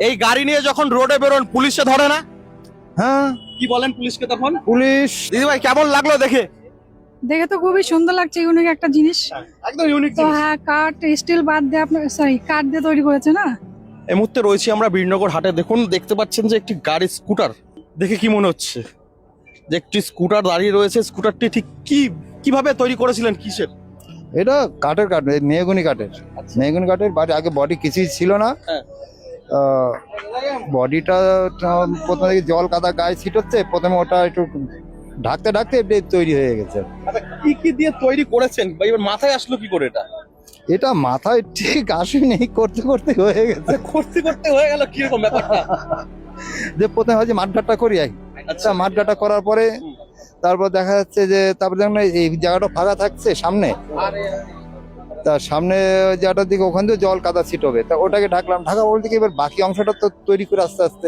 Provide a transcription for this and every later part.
এই গাড়ি নিয়ে যখন রোডে বেরোন পুলিশে ধরে না? হ্যাঁ, কি বলেন পুলিশকে তখন? পুলিশ দিদি ভাই কেমন লাগলো দেখে? দেখে তো খুবই সুন্দর লাগছে, ইউনিক একটা জিনিস। একদম ইউনিক তো হ্যাঁ, কাঠ স্টিল বাদ দিয়ে আপনার কাঠ দিয়ে তৈরি করেছে না। এই মুহূর্তে রয়েছি আমরা বীরনগর হাটে। দেখুন, দেখতে পাচ্ছেন যে একটি গাড়ি স্কুটার দেখে কি মনে হচ্ছে যে একটি স্কুটার দাঁড়িয়ে রয়েছে। স্কুটারটি ঠিক কিভাবে তৈরি করেছিলেন, কিসের? এটা কাঠের মেহগনি কাঠের বাড়ি আগে বডি কিছুই ছিল না। হ্যাঁ। বডিটা প্রথমে জল কাদা গায়ে ছিটচ্ছে, প্রথমে ওটা একটু ঢাকতে ঢাকতে এমনি তৈরি হয়ে গেছে। আচ্ছা, কি দিয়ে তৈরি করেছেন বা এবার মাথায় আসলো কি করে এটা? এটা মাথায় ঠিক আসেনি, করতে করতে হয়ে গেছে। করতে করতে হয়ে গেল, কিরকম ব্যাপারটা? যে প্রথমে হচ্ছে মাঠঘাটটা করি, আচ্ছা মাঠঘাটটা করার পরে তারপর দেখা যাচ্ছে যে তারপর দেখুন এই জায়গাটা ফাঁকা থাকছে সামনে, তার সামনে ওই জায়গাটার দিকে ওখান থেকে জল কাদা ছিটবে, তা ওটাকে ঢাকা বলতে কি এবার বাকি অংশটা তো তৈরি করে আস্তে আস্তে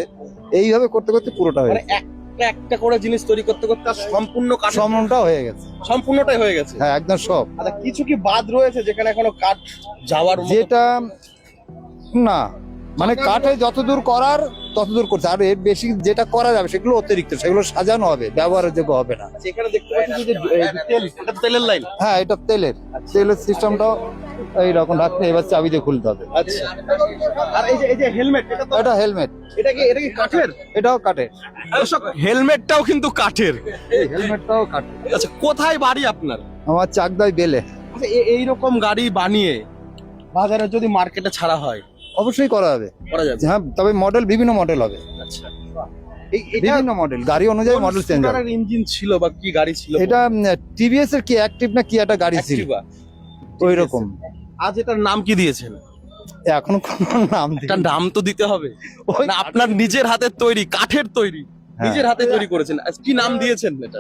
এইভাবে করতে করতে পুরোটা হয়ে গেছে। একটা একটা করে জিনিস তৈরি করতে করতে আর সম্পূর্ণ কাঠ সম্পূর্ণটা হয়ে গেছে, সম্পূর্ণটাই হয়ে গেছে। হ্যাঁ একদম সব। আচ্ছা, কিছু কি বাদ রয়েছে যেখানে এখনো কাঠ যাওয়ার মতো? যেটা না মানে কাঠে যতদূর করার ততদূর করছে, আর এর বেশি যেটা করা যাবে সেগুলো অতিরিক্ত, সেগুলো সাজানো হবে, ব্যবহারের যোগ্য হবে না। আচ্ছা, এখানে দেখতে পাচ্ছি যে তেল, এটা তেলের লাইন। হ্যাঁ, এটা তেলের সিস্টেমটাও এইরকম রাখতে এবার চাবি দিয়ে খুলতে হবে। আচ্ছা, আর এই যে হেলমেট, এটা হেলমেট, এটা কি কাঠের? এটাও কাঠের। দর্শক, হেলমেটটাও কিন্তু কাঠের। এই হেলমেটটাও কাঠের। আচ্ছা, কোথায় বাড়ি আপনার? আমার চাকদায় বেলে। আচ্ছা, এইরকম গাড়ি বানিয়ে বাজারে যদি মার্কেটে ছাড়া হয় অবশ্যই করা হবে, করা যাবে? হ্যাঁ, তবে বিভিন্ন মডেল হবে। আচ্ছা, বিভিন্ন মডেল, গাড়ি অনুযায়ী মডেল চেঞ্জ হবে। ইঞ্জিন ছিল বা কি গাড়ি ছিল? এটা টিভিএস এর কি অ্যাক্টিভ না কি একটা গাড়ি ছিল Activa। ওই রকম। আজ এটার নাম কি দিয়েছেন? এখন কোন নাম দিই? একটা নাম তো দিতে হবে না, আপনার নিজের হাতের তৈরি, কাঠের তৈরি, নিজের হাতে তৈরি করেছেন, আজ কি নাম দিয়েছেন এটা?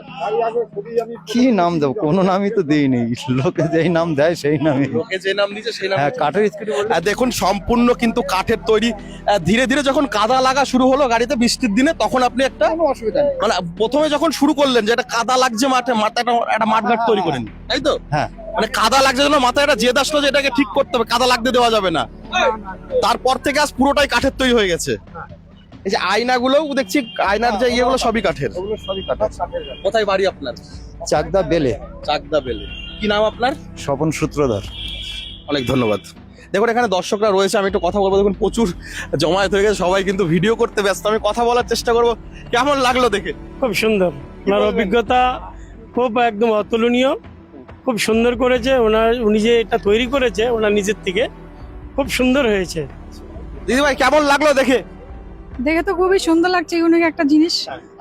কি নাম দেবো, কোনো নামই তো দিইনি, লোকে যেই নাম দেয় সেই নামই। লোকে যে নাম দিয়েছে সেই নাম। হ্যাঁ, কাঠের স্কুটি বলে। দেখুন, সম্পূর্ণ কিন্তু কাঠের তৈরি। ধীরে ধীরে যখন কাদা লাগা শুরু হলো গাড়িতে বৃষ্টির দিনে, তখন আপনি একটা কোনো অসুবিধা নেই। মানে প্রথমে যখন শুরু করলেন যে এটা কাদা লাগছে মাথায় একটা মাঠঘাট তৈরি করেন, তাই তো? হ্যাঁ, মানে কাদা লাগছে জন্য মাথায় একটা জেদ আসলো যে এটাকে ঠিক করতে হবে, কাদা লাগতে দেওয়া যাবে না। তারপর থেকে আজ পুরোটাই কাঠের তৈরি হয়ে গেছে। এই যে আয়নাগুলোও দেখছি, আয়নার যে ইয়েগুলো সবই কাঠের। ওগুলো সবই কাঠের। কোথায় বাড়ি আপনার? চাকদা বেলে। চাকদা বেলে। কি নাম আপনার? স্বপন সূত্রধর। অনেক ধন্যবাদ। দেখুন, এখানে দর্শকরা রয়েছে, আমি একটু কথা বলবো। দেখুন, প্রচুর জমায়েত হয়ে গেছে, সবাই কিন্তু ভিডিও করতে ব্যস্ত। আমি কথা বলার চেষ্টা করবো। কেমন লাগলো দেখে? খুব সুন্দর, ওনার অভিজ্ঞতা খুব একদম অতুলনীয়, খুব সুন্দর করেছে। উনি যে এটা তৈরি করেছে ওনার নিজের থেকে, খুব সুন্দর হয়েছে। দিদি ভাই কেমন লাগলো দেখে? দেখে তো খুবই সুন্দর লাগছে, ইউনিক একটা জিনিস।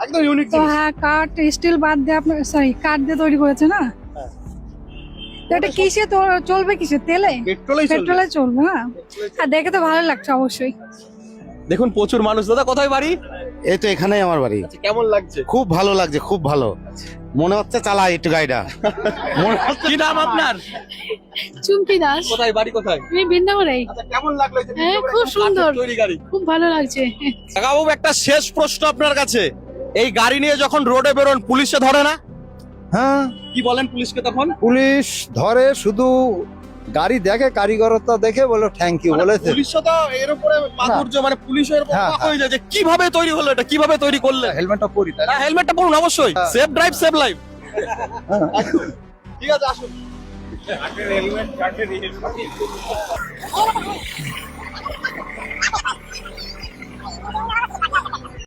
একদম ইউনিক। তো হ্যাঁ, কাঠ স্টিল বাদ দিয়ে আপনার কাঠ দিয়ে তৈরি করেছে না। তো এটা কিসে চলবে, কিসে? তেলে, পেট্রোলে চলবে না। হ্যাঁ, দেখে তো ভালো লাগছে অবশ্যই। দেখুন, প্রচুর মানুষ। দাদা, কোথায় বাড়ি? এই তো এখানেই আমার বাড়ি। আচ্ছা, কেমন লাগছে? খুব ভালো লাগছে, খুব ভালো মনে হচ্ছে। চালাই একটু গাড়িটা। কি নাম আপনার? চুমকি দাস। কোথায় বাড়ি, কোথায়? আমি বৃন্দাবনে। আচ্ছা, কেমন লাগলো এই যে হ্যাঁ, ভিডিও করে খুব একদম সুন্দর। কাঠের তৈরি গাড়ি? খুব ভালো লাগছে। কাকাবাবু, একটা শেষ প্রশ্ন আপনার কাছে। এই গাড়ি নিয়ে যখন রোডে বেরোন পুলিশে ধরে না? হ্যাঁ, কি বলেন পুলিশকে তখন? পুলিশ ধরে, শুধু গাড়ি দেখে, কারিগরতা দেখে বলে থ্যাংক ইউ বলেছে। পুলিশও তো এর উপরে মাধুর্য, মানে পুলিশের উপর হ্যাঁ, অবাক হয়ে যায় যে কিভাবে তৈরি হলো এটা, কিভাবে তৈরি করলে। হেলমেটটা পরি তাই না? হেলমেটটা পরুন অবশ্যই। Safe drive, save life. ঠিক আছে, আসুন।